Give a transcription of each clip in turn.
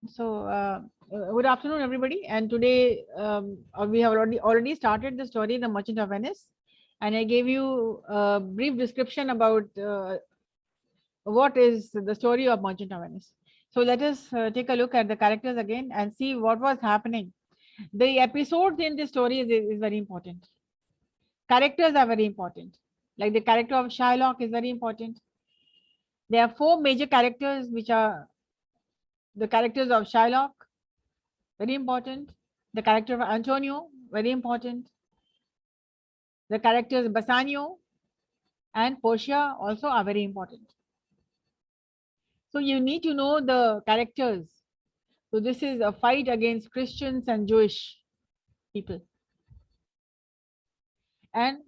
Good afternoon, everybody. And today we have already started the story, The Merchant of Venice, and I gave you a brief description about what is the story of Merchant of Venice. So let us take a look at the characters again and see what was happening. The episodes in the story is very important. Characters are very important. Like the character of Shylock is very important. There are four major characters, which are the characters of Shylock, very important. The character of Antonio, very important. The characters Bassanio and Portia also are very important. So you need to know the characters. So this is a fight against Christians and Jewish people. And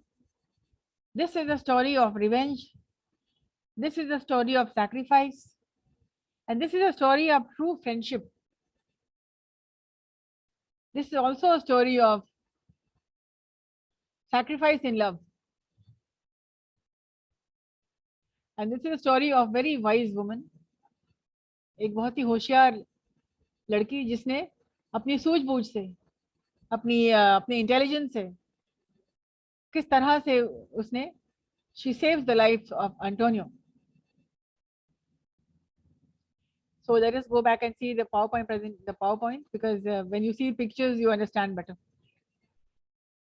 this is a story of revenge. This is a story of sacrifice. And this is a story of true friendship. This is also a story of sacrifice in love. And this is a story of very wise woman. एक बहुत ही होशियार लड़की जिसने अपनी सूझबूझ से अपनी intelligence से किस तरह से उसने she saves the life of Antonio. So let us go back and see the PowerPoint because when you see pictures you understand better.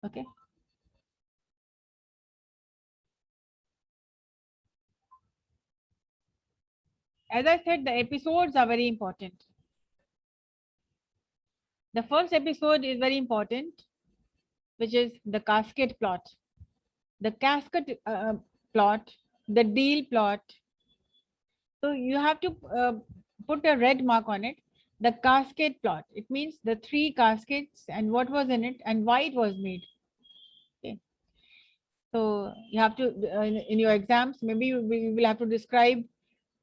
Okay. As I said, the episodes are very important. The first episode is very important, which is the casket plot. The casket plot, the deal plot. So you have to put a red mark on it. The casket plot. It means the three caskets and what was in it and why it was made. Okay. So you have to in your exams maybe we will have to describe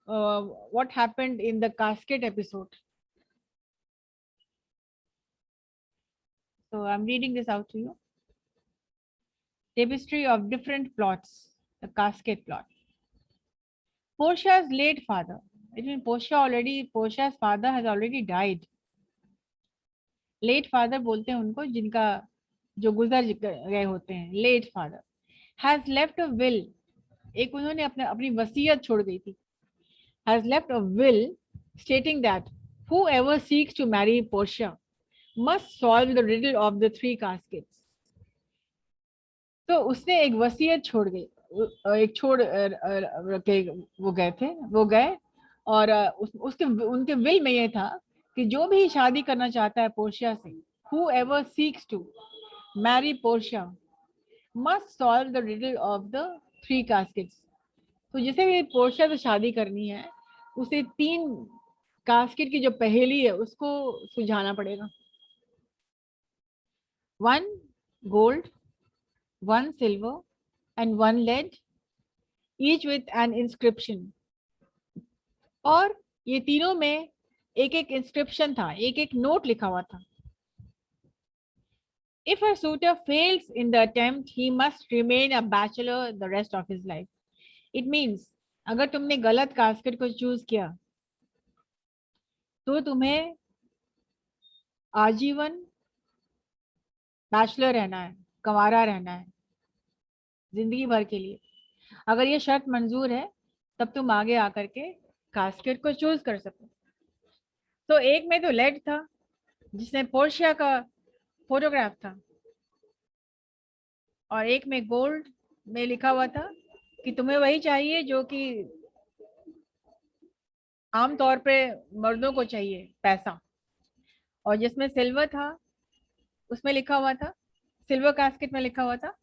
what happened in the casket episode. So I'm reading this out to you. Tapestry of different plots. The casket plot. Portia's late father. It means Portia's father has already died. Late father बोलते हैं उनको जिनका जो गुजर गए होते हैं. Late father has left a will. एक उन्होंने अपनी वसीयत छोड़ गई थी. Has left a will stating that whoever seeks to marry Portia must solve the riddle of the three caskets. तो उसने एक वसीयत छोड़ गई. एक छोड़ के वो गए और उनके विल में ये था कि जो भी शादी करना चाहता है पोर्शिया से, whoever seeks to marry Portia must solve the riddle of the three caskets. तो जिसे भी पोर्शिया से शादी करनी है उसे तीन कास्केट की जो पहेली है उसको सुलझाना पड़ेगा. 1 gold, 1 silver and 1 lead, each with an inscription. और ये तीनों में एक एक इंस्क्रिप्शन था, एक एक नोट लिखा हुआ था. If a suitor fails in the attempt, he must remain a bachelor the rest of his life. It means अगर तुमने गलत कास्केट को चूज किया तो तुम्हें आजीवन बैचलर रहना है, कंवारा रहना है जिंदगी भर के लिए. अगर ये शर्त मंजूर है तब तुम आगे आकर के कास्केट को चूज कर सको. तो एक में तो लेड था जिसमें पोर्शिया का फोटोग्राफ था और एक में गोल्ड में लिखा हुआ था कि तुम्हें वही चाहिए जो कि आमतौर पे मर्दों को चाहिए, पैसा. और जिसमें सिल्वर था उसमें लिखा हुआ था, सिल्वर कास्केट में लिखा हुआ था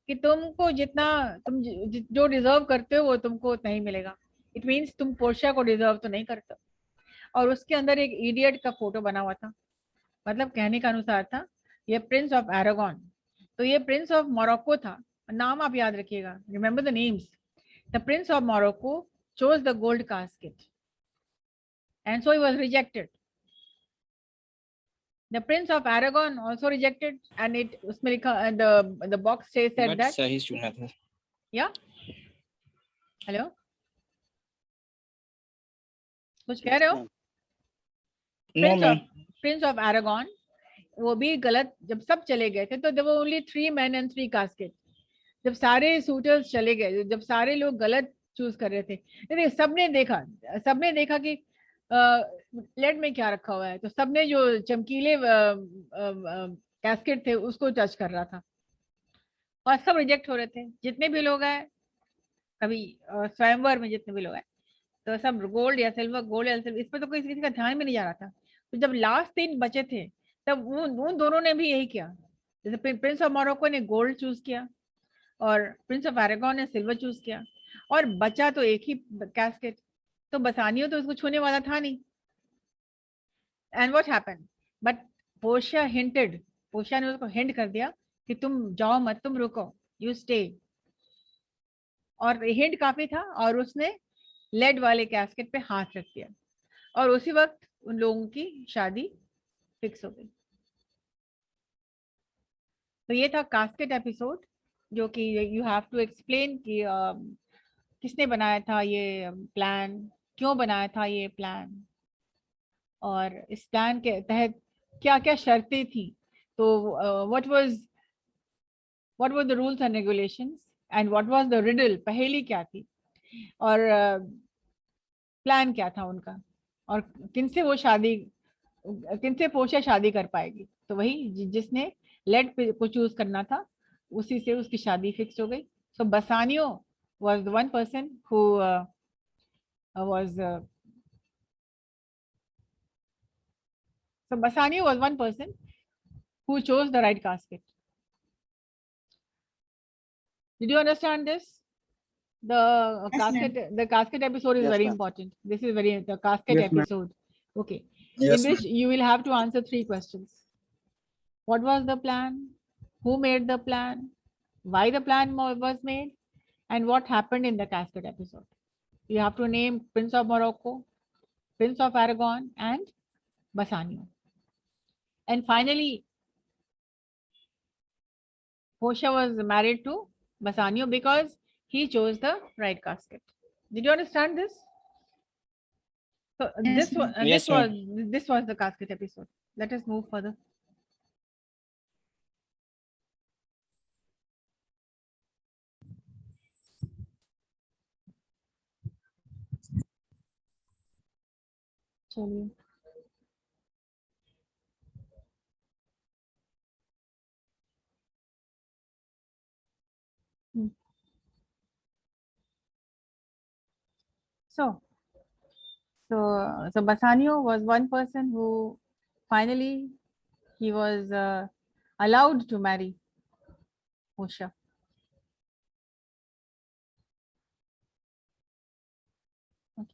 कि तुमको जितना तुम जो डिजर्व करते हो वो तुमको उतना ही मिलेगा. इट मीन्स तुम पोर्शिया को डिजर्व तो नहीं करते. और उसके अंदर एक इडियट का फोटो बना हुआ था. मतलब कहने का अनुसार था ये प्रिंस ऑफ एरागॉन. तो ये प्रिंस ऑफ मोरक्को था. नाम आप याद रखिएगा, remember the names. The Prince of Morocco chose the gold casket and so he was rejected. The Prince of Aragon also rejected and it उसमें लिखा the box says that सही सुना था. Yeah. Hello. कुछ कह रहे हो? No, ma'am. Prince of Aragon, वो भी गलत, जब सब चले गए थे तो there were only 3 men and 3 caskets. जब सारे सूटर्स चले गए, जब सारे लोग गलत चूज कर रहे थे, देखिए सबने देखा कि लेड में क्या रखा हुआ है, तो सबने जो चमकीले कैस्केट थे उसको टच कर रहा था और सब रिजेक्ट हो रहे थे, जितने भी लोग आए कभी स्वयंवर में जितने भी लोग आए तो सब गोल्ड या सिल्वर, गोल्ड या सिल्वर, इस पर तो कोई किसी का ध्यान भी नहीं जा रहा था। तो जब लास्ट 3 बचे थे तब उन दोनों ने भी यही किया, जैसे प्रिंस ऑफ मोरक्को ने गोल्ड चूज किया और प्रिंस ऑफ एरागॉन ने सिल्वर चूज किया, और बचा तो एक ही कैस्केट, तो बसानियो तो उसको छूने वाला था नहीं। And what happened, but Portia hinted, Portia ने उसको हिंट कर दिया कि तुम जाओ मत, तुम रुको, यू स्टे, और हिंट काफी था, और उसने लेड वाले कैस्केट पे हाथ रख दिया और उसी वक्त उन लोगों की शादी फिक्स हो गई। तो ये था कास्केट एपिसोड, जो कि यू हैव टू एक्सप्लेन कि किसने बनाया था ये प्लान, क्यों बनाया था ये प्लान, और इस प्लान के तहत क्या क्या शर्तें थी। तो what were the rules and regulations and what was the riddle, पहेली क्या थी, और प्लान क्या था उनका, और किनसे वो शादी, किनसे पोर्शिया शादी कर पाएगी। तो वही जिसने लेड को चूज करना था उसी से उसकी शादी फिक्स हो गई। सो बसानियो was the one person who was so Bassanio was one person who chose the right casket. Did you understand this? The Yes, casket, ma'am. the casket episode is Yes, very ma'am. important. This is very the casket Yes, ma'am. episode. Okay, Yes, in which you will have to answer 3 questions. What was the plan? Who made the plan? Why the plan was made? And what happened in the casket episode? You have to name Prince of Morocco, Prince of Aragon, and Bassanio. And finally, Portia was married to Bassanio because he chose the right casket. Did you understand this? So Yes, this was ma'am. Yes, this was the casket episode. Let us move further. चलिए, so Bassanio was one person who finally he was allowed to marry Portia. Okay.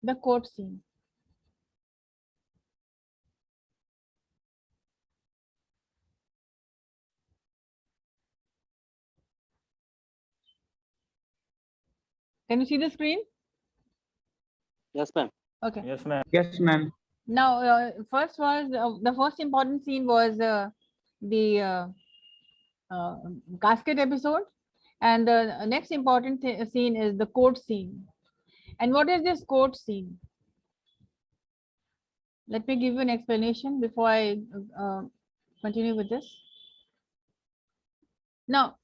The court scene. Can you see the screen? Yes, ma'am. Okay. Yes, ma'am. Yes, ma'am. Now, first was the first important scene was the casket episode, and the next important scene is the court scene. And what is this court scene? Let me give you an explanation before I continue with this. Now,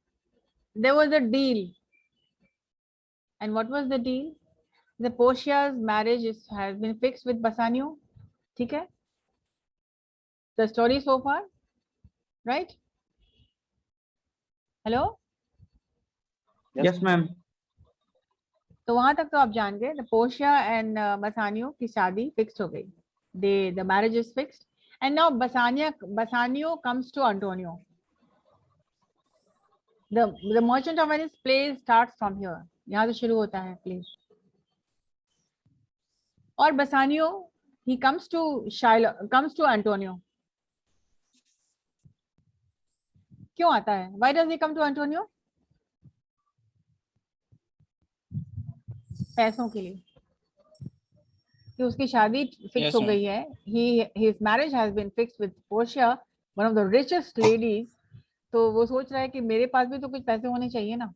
there was a deal, and what was the deal? The Portia's marriage has been fixed with Bassanio. Okay. The story so far, right? Hello. Yes, ma'am. तो वहां तक तो आप जान गए, Portia and बसानियो की शादी fix हो गई, the marriage is fixed, and now Bassanio comes to Antonio. The Merchant of Venice play starts from here. यहाँ से शुरू होता है play. और Bassanio he comes to Antonio. क्यों आता है? Why does he come to Antonio? पैसों के लिए, कि उसकी शादी फिक्स Yes, हो ma'am. गई है, his marriage has been fixed with Portia, one of the richest ladies. तो वो सोच रहा है कि मेरे पास भी तो कुछ पैसे होने चाहिए ना,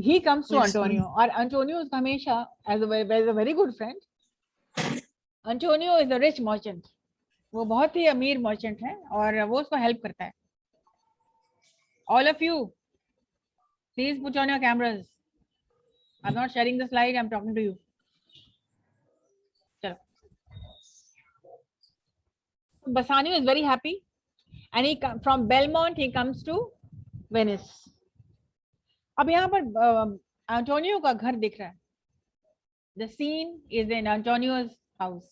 he comes to Yes, Antonio, और Antonio उसका हमेशा as a very good friend. Antonio is a rich merchant. वो बहुत ही अमीर मर्चेंट है और वो उसको हेल्प करता है. All of you, please put on your cameras. I'm not sharing the slide. I'm talking to you. चलो. Bassanio is very happy, and from Belmont he comes to Venice. अब यहाँ पर एंटोनियो का घर दिख रहा है. The scene is in Antonio's house.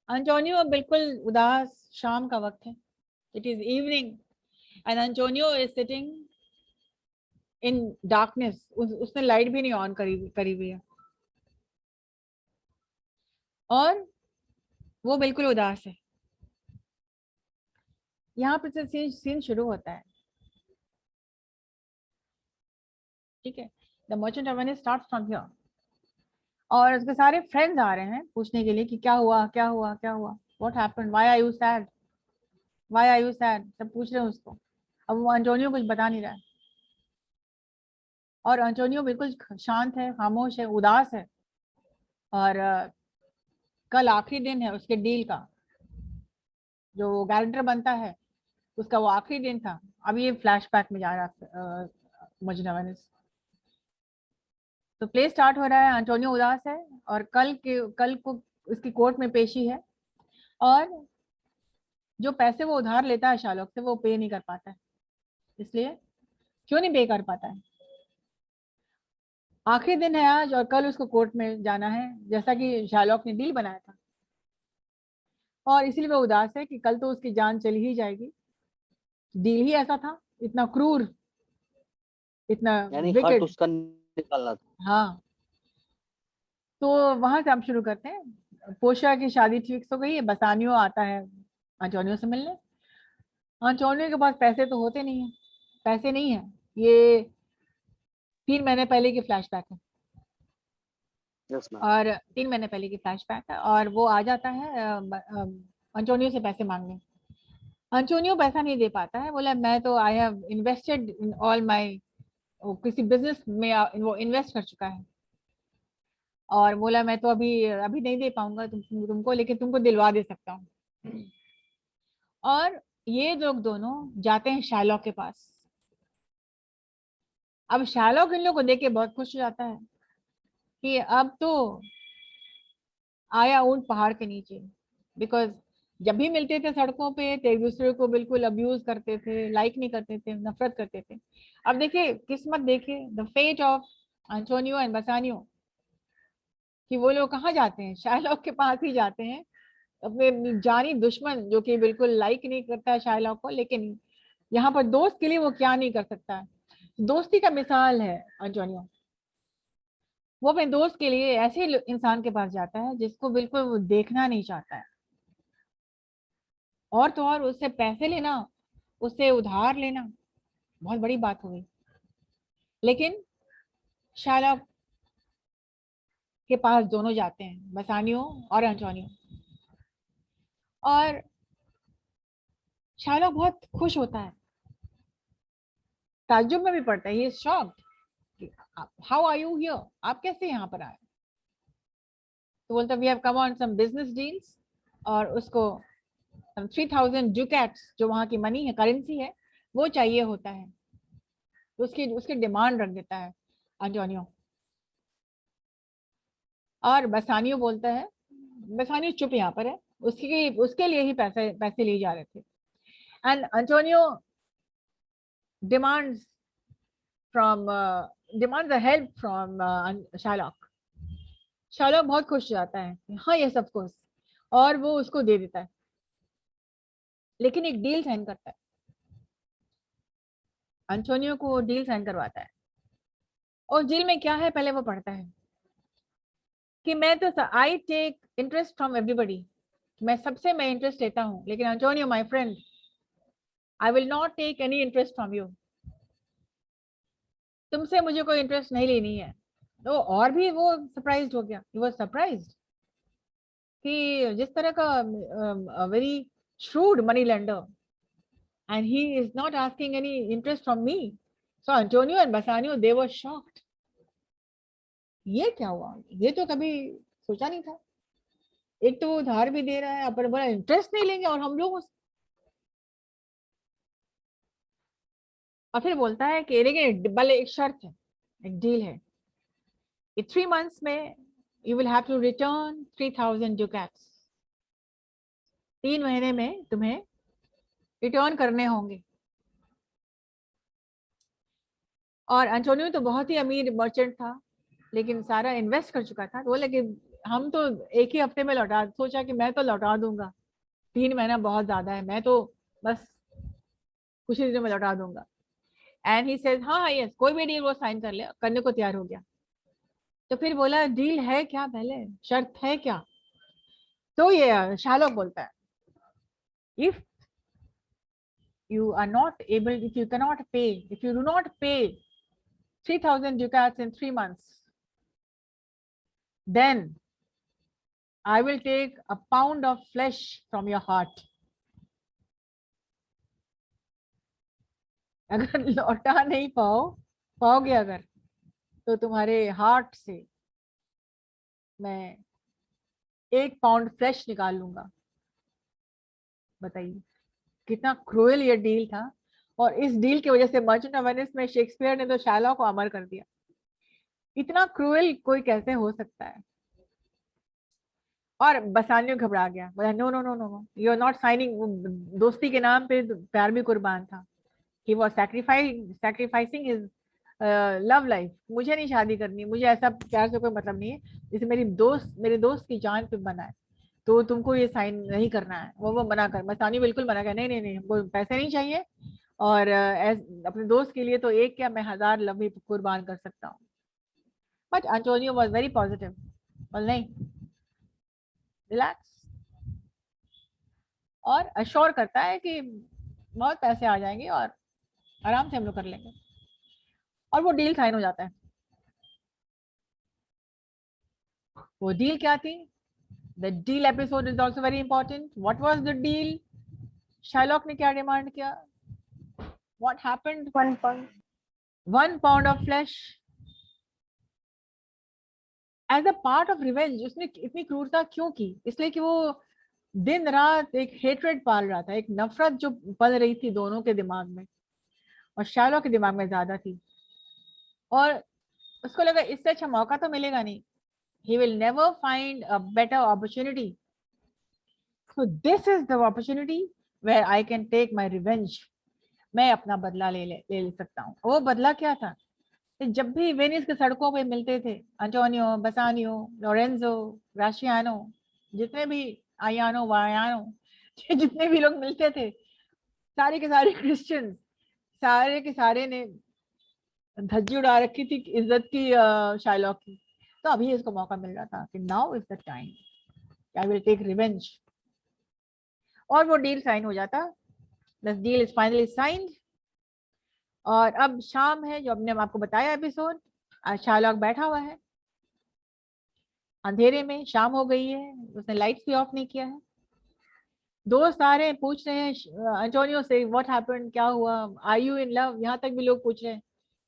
Antonio बिल्कुल उदास, शाम का वक्त है. It is evening, and Antonio is sitting in darkness. उसने लाइट भी नहीं ऑन करी हुई है और वो बिल्कुल उदास है. यहाँ पर से सीन शुरू होता है. ठीक है. The merchant of Venice starts from here और उसके सारे फ्रेंड्स आ रहे हैं पूछने के लिए कि क्या हुआ क्या हुआ क्या हुआ, what happened, why are you sad, why are you sad, सब पूछ रहे हैं उसको. अब वो एंटोनियो कुछ बता नहीं रहा है और एंटोनियो बिल्कुल शांत है, खामोश है, उदास है. और कल आखिरी दिन है उसके डील का, जो गारंटर बनता है उसका वो आखिरी दिन था. अभी ये फ्लैशबैक में जा रहा है मर्चेंट ऑफ वेनिस. तो प्ले स्टार्ट हो रहा है. एंटोनियो उदास है और कल को उसकी कोर्ट में पेशी है और जो पैसे वो उधार लेता है शार्लॉक से वो पे नहीं कर पाता है. इसलिए क्यों नहीं पे कर पाता है? आखिरी दिन है आज और कल उसको कोर्ट में जाना है जैसा कि शार्लॉक ने डील बनाया था और इसीलिए वो उदास है कि कल तो उसकी जान चली ही जाएगी. डील ही ऐसा था, इतना क्रूर, इतना यानी विकेट. हर्ट उसका निकालना था. हाँ. तो वहां से हम शुरू करते हैं. पोर्शिया की शादी फिक्स हो गई है. बसानियो आता है एंटोनियो से मिलने. एंटोनियो के पास पैसे तो होते नहीं है, पैसे नहीं है. ये 3 महीने पहले की फ्लैशबैक है. Yes, ma'am. और 3 महीने पहले की फ्लैशबैक है और वो आ जाता है एंटोनियो से पैसे मांगने. एंटोनियो पैसा नहीं दे पाता है. बोला मैं तो I have invested in all my, किसी बिजनेस में वो इन्वेस्ट कर चुका है और बोला मैं तो अभी अभी नहीं दे पाऊंगा तुमको, लेकिन तुमको दिलवा दे सकता हूँ. और ये लोग दोनों जाते हैं शार्लॉक के पास. अब शार्लॉक इन लोग को देख के बहुत खुश हो जाता है कि अब तो आया ऊंट पहाड़ के नीचे. बिकॉज जब भी मिलते थे सड़कों पे तो एक दूसरे को बिल्कुल अब्यूज करते थे, लाइक नहीं करते थे, नफरत करते थे. अब देखिए किस्मत, देखिए the fate of Antonio and Bassanio कि वो लोग कहाँ जाते हैं? शार्लॉक के पास ही जाते हैं. अपने जानी दुश्मन जो कि बिल्कुल लाइक नहीं करता है शार्लॉक को, लेकिन यहाँ पर दोस्त के लिए वो क्या नहीं कर सकता है. दोस्ती का मिसाल है एंटोनियो. वो अपने दोस्त के लिए ऐसे इंसान के पास जाता है जिसको बिल्कुल वो देखना नहीं चाहता है. और तो और उससे पैसे लेना, उससे उधार लेना बहुत बड़ी बात हो गई. लेकिन शार्लॉक के पास दोनों जाते हैं, बसानियो और एंटोनियो. और शार्लॉक बहुत खुश होता है, ताज्जुब में भी पड़ता है. He is shocked. How are you here, आप कैसे यहाँ पर आए? तो बोलता we have come on some business deals और उसको 3000 डुकैट्स जो वहाँ की मनी है, करेंसी है, वो चाहिए होता है. तो उसकी डिमांड रख देता है एंटोनियो. और बसानियो बोलता है, बसानियो चुप यहाँ पर है, उसके लिए ही पैसे लिए जा रहे थे. And Antonio demands a help from Sherlock. Sherlock बहुत खुश हो जाता है, हाँ ये सब कुछ, और वो उसको दे देता है. लेकिन एक डील साइन करता है, एंटोनियो को डील साइन करवाता है. और डील में क्या है पहले वो पढ़ता है कि मैं तो I take interest from everybody, मैं इंटरेस्ट लेता हूँ, लेकिन Antonio my friend, I will not take any interest from you. तुमसे मुझे कोई इंटरेस्ट नहीं लेनी है. तो और भी वो सरप्राइज्ड हो गया. ही वाज सरप्राइज्ड कि जिस तरह का very shrewd money lender and he is not asking any interest from me. So Antonio and Bassanio, they were shocked. ये क्या हुआ, ये तो कभी सोचा नहीं था। एक तो वो उधार भी दे रहा है, अपन बड़ा इंटरेस्ट नहीं लेंगे, और हम लोग और फिर बोलता है कि लेकिन भले एक शर्त है, एक डील है कि 3 months में you will have to return 3000 ducats। 3 महीने में तुम्हें रिटर्न करने होंगे। और एंटोनियो तो बहुत ही अमीर मर्चेंट था, लेकिन सारा इन्वेस्ट कर चुका था। तो बोले कि हम तो एक ही हफ्ते में लौटा, सोचा कि मैं तो लौटा दूंगा, 3 महीना बहुत ज्यादा है, मैं तो बस कुछ ही दिनों में लौटा दूंगा। एंड ही सेज हाँ हाँ यस, कोई भी डील वो साइन कर ले, करने को तैयार हो गया। तो फिर बोला डील है क्या, पहले शर्त है क्या? तो ये शार्लॉक बोलता है if you are not able, if you cannot pay, if you do not pay 3000 ducats in 3 months, then I will take a pound of flesh from your heart. अगर लौटा नहीं पाओगे अगर, तो तुम्हारे हार्ट से मैं 1 पाउंड फ्लेश निकाल लूंगा। बताइए कितना क्रूएल ये डील था। और इस डील की वजह से मर्चेंट ऑफ वेनिस में शेक्सपियर ने तो शार्लॉक को अमर कर दिया। इतना क्रूएल कोई कैसे हो सकता है? और बसानियो घबरा गया, बोला no no no no no, you are not signing. दोस्ती के नाम पे प्यार भी कुर्बान था। He was sacrificing his love life. मुझे नहीं शादी करनी, मुझे ऐसा प्यार से कोई मतलब नहीं है, जैसे मेरे दोस्त की जान पे बना है, तो तुमको ये साइन नहीं करना है। वो मना कर, बसानियो बिल्कुल मना कर, नहीं नहीं नहीं, हमको पैसे नहीं चाहिए, और अपने दोस्त के लिए तो एक क्या, मैं 1000 लव भी कुर्बान कर सकता हूँ। But Antonio was very positive, बोल नहीं, रिलैक्स, और अश्योर करता है कि बहुत पैसे आ जाएंगे और आराम से हम लोग कर लेंगे। और वो डील साइन हो जाता है। वो डील क्या थी? The deal episode is also very important. What was the deal? Shylock ने क्या डिमांड किया? What happened? 1 pound. 1 pound of flesh as a part of revenge. उसने इतनी क्रूरता क्यों की? इसलिए कि वो दिन रात एक हेट्रेड पाल रहा था, एक नफरत जो पल रही थी दोनों के दिमाग में, और शार्लॉक के दिमाग में ज्यादा थी। और उसको लगा इससे अच्छा मौका तो मिलेगा नहीं, he will never find a better opportunity, so this is the opportunity where I can take my revenge। मैं अपना बदला ले सकता हूँ। वो बदला क्या था? जब भी वेनिस के सड़कों पे मिलते थे एंटोनियो, बसानियो, लोरेंजो, ग्राशियानो, जितने भी आयानो वायानो जितने भी लोग मिलते थे, सारे के सारे क्रिश्चियन, सारे के सारे ने धज्जी उड़ा रखी थी इज्जत की शार्लॉक की। तो अभी इसको मौका मिल रहा था कि now is the time, I will take revenge. और वो डील साइन हो जाता। The deal is finally signed. और अब शाम है, जो हमने आपको बताया एपिसोड। शार्लॉक बैठा हुआ है अंधेरे में, शाम हो गई है, उसने लाइट्स भी ऑफ नहीं किया है। दोस्त आ रहे हैं, पूछ रहे हैं एंटोनियो से व्हाट हैपेंड, क्या हुआ, आर यू इन लव? यहाँ तक भी लोग पूछ रहे हैं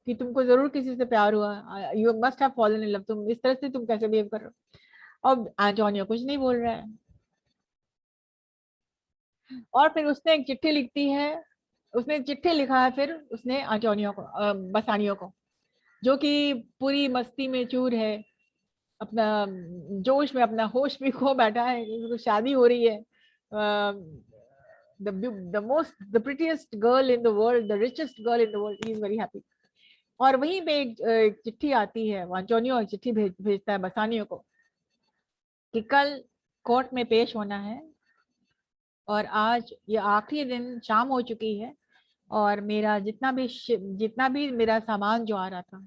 कि तुमको जरूर किसी से प्यार हुआ, you must have fallen in love, तुम इस तरह से तुम कैसे बिहेव कर रहे हो? अब एंटोनियो कुछ नहीं बोल रहा है। और फिर उसने एक चिट्ठी लिखती है, उसने चिट्ठी लिखा है फिर उसने एंटोनियो को, बसानियो को, जो कि पूरी मस्ती में चूर है, अपना जोश में अपना होश भी खो बैठा है, उसको शादी हो रही है, the prettiest girl in the world, the richest girl in the world, he is very happy। और वहीं पे एक चिट्ठी आती है, एंटोनियो एक चिट्ठी भेजता है बसानियो को कि कल कोर्ट में पेश होना है, और आज ये आखिरी दिन, शाम हो चुकी है, और मेरा जितना भी मेरा सामान जो आ रहा था,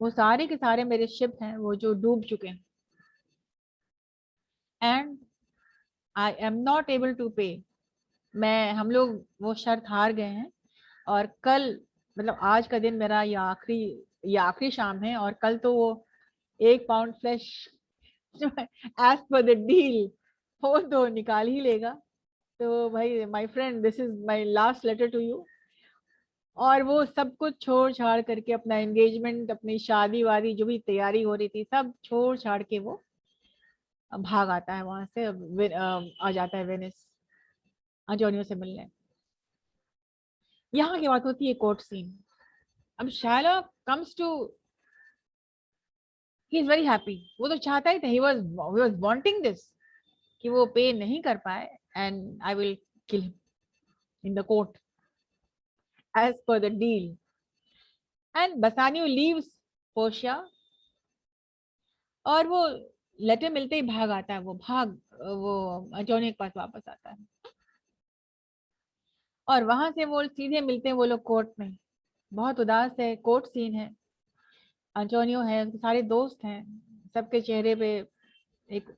वो सारे के सारे मेरे शिप हैं वो जो डूब चुके हैं, and I am not able to pay. हम लोग वो शर्त हार गए हैं, और कल, मतलब आज का दिन मेरा ये आखिरी शाम है, और कल तो वो 1 pound flesh as per the deal वो तो निकाल ही लेगा। तो भाई my friend, this is my last letter to you. और वो सब कुछ छोड़ छाड़ करके अपना एंगेजमेंट, अपनी शादी वादी जो भी तैयारी हो रही थी, सब छोड़ छाड़ के वो भाग आता है वहां से, आ जाता है वेनिस अंटोनियो से मिलने। यहाँ की बात होती है कोर्ट सीन। अब Shylock comes to, he is very happy, वो तो चाहता ही था, ही वाज वांटिंग दिस, कि वो पे नहीं कर पाए, and I will kill him in the court as per the deal. And Bassanio leaves Portia, और वो लेटर मिलते ही भाग आता है, वो अंटोनियो के पास वापस आता है, और वहां से वो सीधे मिलते हैं वो लोग कोर्ट में। बहुत उदास है, कोर्ट सीन है, अंटोनियो है, उसके सारे दोस्त हैं, सबके चेहरे पे एक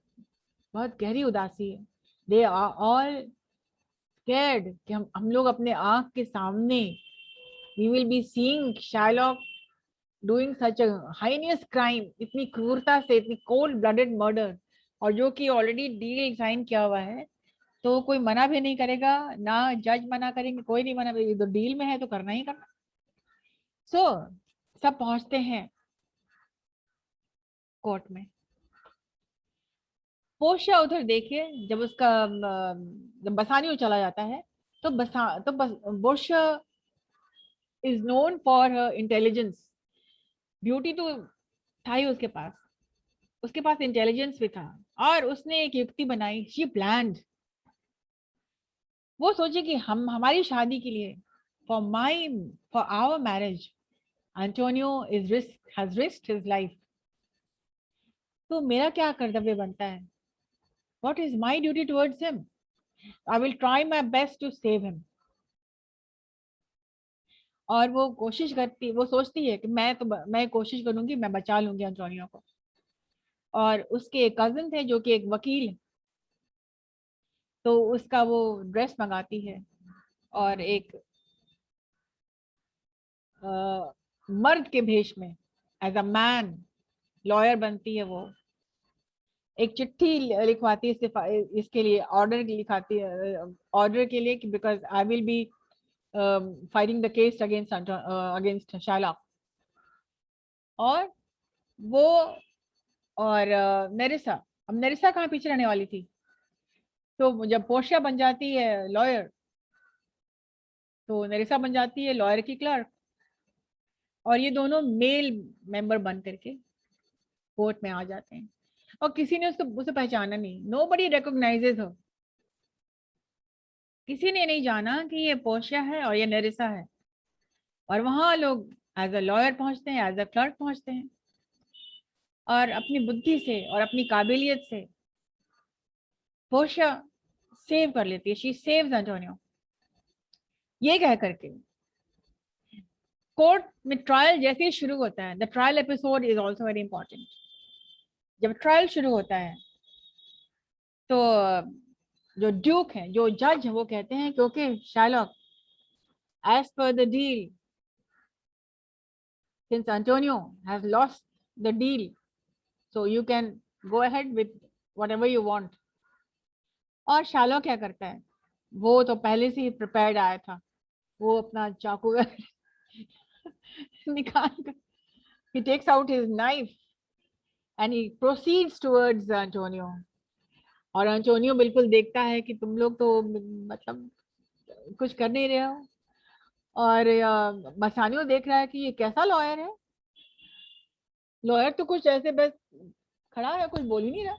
बहुत गहरी उदासी है। दे आर ऑल स्कैर्ड कि हम लोग अपने आंख के सामने we will be seeing Shylock doing such a heinous crime, इतनी क्रूरता से, इतनी कोल्ड ब्लडेड मर्डर, और जो कि ऑलरेडी डील साइन किया हुआ है, तो कोई मना भी नहीं करेगा, ना जज मना करेंगे, कोई नहीं मना, तो डील में है तो करना ही करना। सो सब पहुंचते हैं कोर्ट में। पोर्शिया उधर देखिए, जब उसका जब बसानियो चला जाता है, तो Portia is known for her intelligence, beauty तो था ही उसके पास इंटेलिजेंस भी था, और उसने एक युक्ति बनाई, शी प्लान्ड। वो सोचे कि हम हमारी शादी के लिए, for our marriage, Antonio has risked his life, तो मेरा क्या कर्तव्य बनता है, what is my duty towards him, I will try my best to save him. और वो सोचती है कि मैं कोशिश करूंगी, मैं बचा लूंगी एंटोनियो को। और उसके कजिन थे जो कि एक वकील, तो उसका वो ड्रेस मंगाती है, और एक मर्द के भेष में, एज अ मैन लॉयर बनती है वो, एक चिट्ठी लिखवाती है इसके लिए, ऑर्डर लिखाती है, ऑर्डर के लिए कि because I will be fighting the case against Sherlock. और वो और नेरिसा, अब नेरिसा कहाँ पीछे रहने वाली थी, तो जब पोर्शिया बन जाती है लॉयर, तो नेरिसा बन जाती है लॉयर की क्लर्क, और ये दोनों मेल मेंबर बन करके कोर्ट में आ जाते हैं, और किसी ने उसे पहचाना नहीं, नोबडी रिकॉग्नाइजेज हर, किसी ने नहीं जाना कि ये पोर्शिया है और ये नेरिसा है। और वहां लोग एज अ लॉयर पहुंचते हैं, एज अ क्लर्क पहुंचते हैं, और अपनी बुद्धि से और अपनी काबिलियत से पोर्शिया सेव कर लेती है, शी सेव्स एंटोनियो। ये कह करके कोर्ट में ट्रायल जैसे ही शुरू होता है, the trial episode is also very important. जब ट्रायल शुरू होता है, तो जो ड्यूक है, जो जज है, वो कहते हैं क्योंकि Shylock, as per the deal, since Antonio has lost the deal, so you can go ahead with whatever you want. और शार्लॉक क्या करता है, वो तो पहले से ही प्रिपेयर्ड आया था, वो अपना चाकू निकाल कर, he takes out his knife and he proceeds towards Antonio। और एंटोनियो बिल्कुल देखता है कि तुम लोग तो मतलब कुछ कर नहीं रहे हो, और बसानियो देख रहा है कि ये कैसा लॉयर है, लॉयर तो कुछ ऐसे बस खड़ा है, कुछ बोल ही नहीं रहा,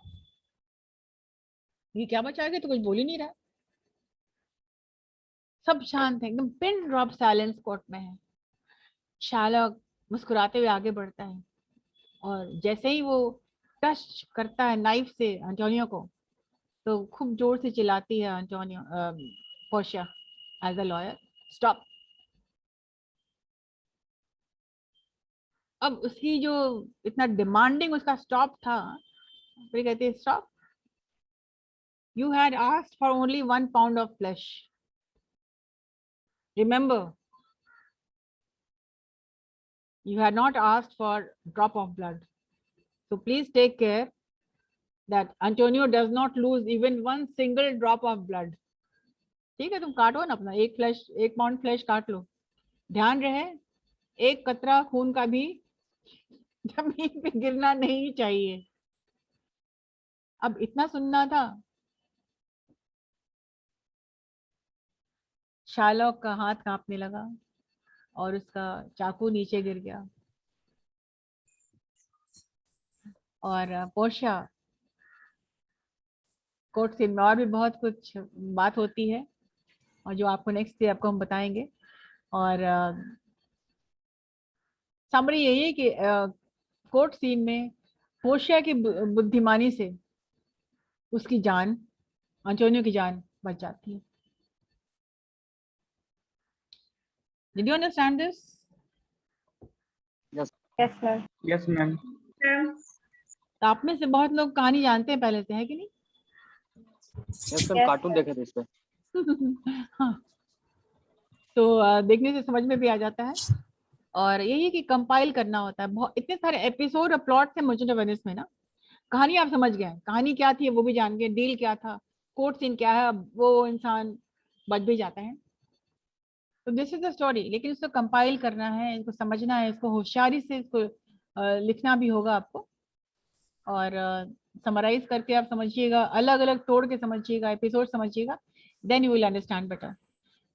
ये क्या बचाएगा, तो कुछ बोल ही नहीं रहा, सब शांत है, एकदम पिन ड्रॉप साइलेंस कोर्ट में है। शार्लॉक मुस्कुराते हुए आगे बढ़ता है, और जैसे ही वो टच करता है नाइफ से एंटोनियो को, तो खूब जोर से चिल्लाती है Antonio, Portia as a lawyer, stop. अब उसकी जो इतना डिमांडिंग उसका स्टॉप था, फिर कहती है stop, you had asked for only 1 pound of flesh, remember, you had not asked for drop of blood, so please take care that Antonio does not lose even 1 single drop of blood। ठीक है, तुम काटो ना अपना, 1 pound flash काट लो, ध्यान रहे, एक कतरा खून का भी जमीन पे गिरना नहीं चाहिए। अब इतना सुनना था। शार्लॉक का हाथ कांपने लगा और उसका चाकू नीचे गिर गया। और पोर्शिया, कोर्ट सीन में और भी बहुत कुछ बात होती है और जो आपको नेक्स्ट डे आपको हम बताएंगे। और समरी यही है कि कोर्ट सीन में पोर्शिया की बुद्धिमानी से उसकी जान, अंटोनियो की जान बच जाती है। Did you understand this? Yes. Yes, sir. Yes, ma'am. तो आप में से बहुत लोग कहानी जानते हैं पहले से, है कि नहीं? Yes, ma'am, Yes, cartoon sir. देखे थे इस पे। हाँ, तो देखने से समझ में भी आ जाता है। और यही है कि कंपाइल करना होता है। बहुत इतने सारे एपिसोड और प्लॉट थे मर्चेंट ऑफ वेनिस में ना। कहानी आप समझ गए, कहानी क्या थी वो भी जान गए, डील क्या था, कोर्ट सीन क्या है, वो इंसान बच भी जाता है। तो दिस इज द स्टोरी। लेकिन इसको कंपाइल करना है, इसको समझना है, इसको होशियारी से इसको लिखना भी होगा आपको। और समराइज करके आप समझिएगा, अलग अलग तोड़ के समझिएगा, एपिसोड समझिएगा, then you will understand better.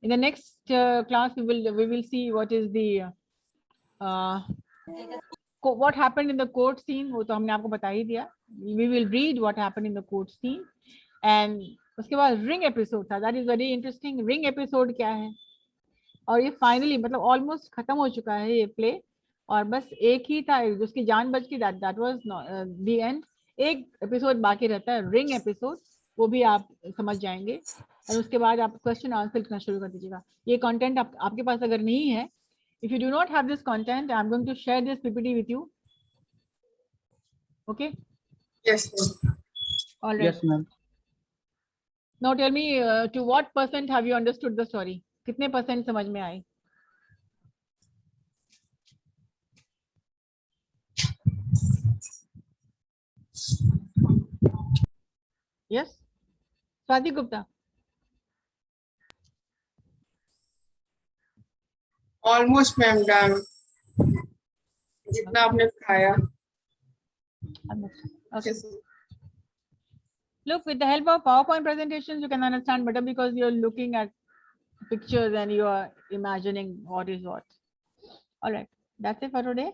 In the next class, we will see what is the what happened in the court scene. वो तो हमने आपको बता ही दिया. We will read what happened in the court scene, and उसके बाद ring episode था. That is very interesting. Ring episode क्या है? और ये फाइनली मतलब ऑलमोस्ट खत्म हो चुका है ये प्ले, और बस एक ही था जिसकी जान बच गई, दैट वाज द एंड। एक एपिसोड बाकी रहता है, रिंग एपिसोड, वो भी आप समझ जाएंगे। और उसके बाद आप क्वेश्चन आंसर लिखना शुरू कर दीजिएगा। ये कंटेंट आपके पास अगर नहीं है, if you do not have this content, I am going to share this PPT with you. Okay? Yes, sir. Alright. Yes, ma'am. Now tell me, to what percent have you understood the story? कितने percent समझ में आई? Yes, Swati Gupta. Almost, ma'am, done. जितना आपने खाया. Okay. Yes, sir. Look, with the help of PowerPoint presentations, you can understand better because you're looking at pictures and you are imagining what is what. All right, that's it for today.